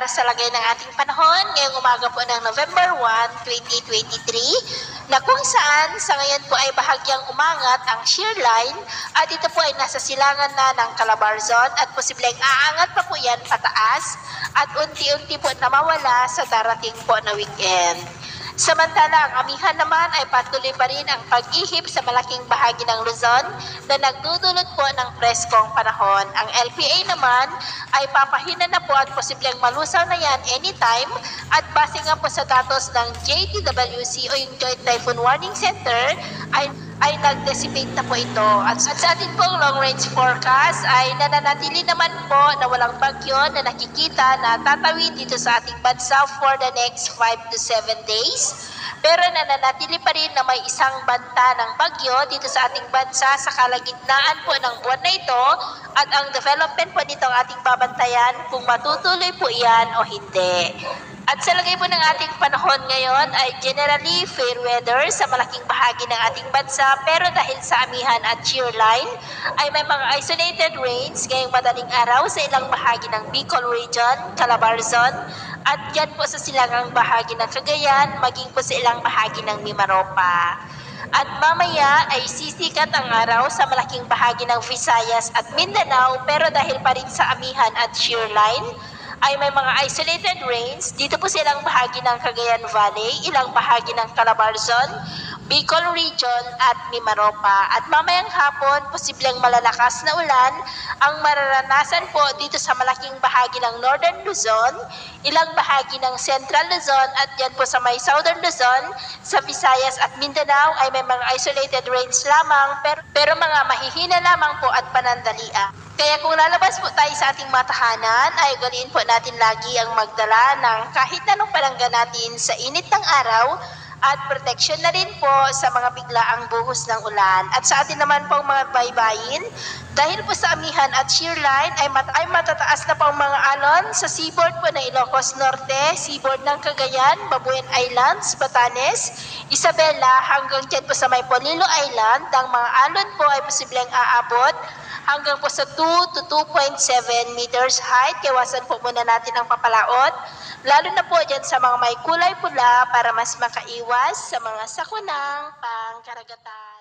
sa lagay ng ating panahon ngayong umaga po ng November 1, 2023 na kung saan sa ngayon po ay bahagyang umangat ang shear line at ito po ay nasa silangan na ng Calabarzon at posibleng aangat pa po yan pataas at unti-unti po namawala sa darating po na weekend. Samantala, ang amihan naman ay patuloy pa rin ang pag-ihip sa malaking bahagi ng Luzon na nagdudulot po ng preskong panahon. Ang LPA naman ay papahina na po at posibleng malusaw na yan anytime at base nga po sa datos ng JTWC o yung Joint Typhoon Warning Center ay nag-dissipate na po ito. At sa atin pong long-range forecast ay nananatili naman po na walang bagyo na nakikita na tatawid dito sa ating bansa for the next 5 to 7 days. Pero nananatili pa rin na may isang banta ng bagyo dito sa ating bansa sa kalagitnaan po ng buwan na ito at ang development po nito ang ating babantayan kung matutuloy po yan o hindi. At sa lagay po ng ating panahon ngayon ay generally fair weather sa malaking bahagi ng ating bansa pero dahil sa amihan at shear line ay may mga isolated rains ngayong madaling araw sa ilang bahagi ng Bicol Region, Calabarzon at yan po sa silangang bahagi ng Cagayan maging po sa ilang bahagi ng Mimaropa. At mamaya ay sisikat ang araw sa malaking bahagi ng Visayas at Mindanao pero dahil pa rin sa amihan at shear line ay may mga isolated rains dito po sa ilang bahagi ng Cagayan Valley, ilang bahagi ng Calabarzon, Bicol Region at Mimaropa. At mamayang hapon, posibleng malalakas na ulan ang mararanasan po dito sa malaking bahagi ng Northern Luzon, ilang bahagi ng Central Luzon at yan po sa may Southern Luzon, sa Visayas at Mindanao ay may mga isolated rains lamang pero mga mahihina lamang po at panandalian. Kaya kung lalabas po tayo sa ating mga tahanan, ay galiin po natin lagi ang magdala ng kahit anong palangga natin sa init ng araw at protection na rin po sa mga biglaang buhos ng ulan. At sa atin naman pong mga baybayin, dahil po sa amihan at shear line ay matataas na po ang mga alon sa seaboard po ng Ilocos Norte, seaboard ng Cagayan, Babuyan Islands, Batanes, Isabela hanggang dyan po sa may Polillo Island. Ang mga alon po ay posibleng aabot hanggang po sa 2 to 2.7 meters height. Iwasan po muna natin ang papalaot, lalo na po dyan sa mga may kulay pula para mas makaiwas sa mga sakunang pangkaragatan.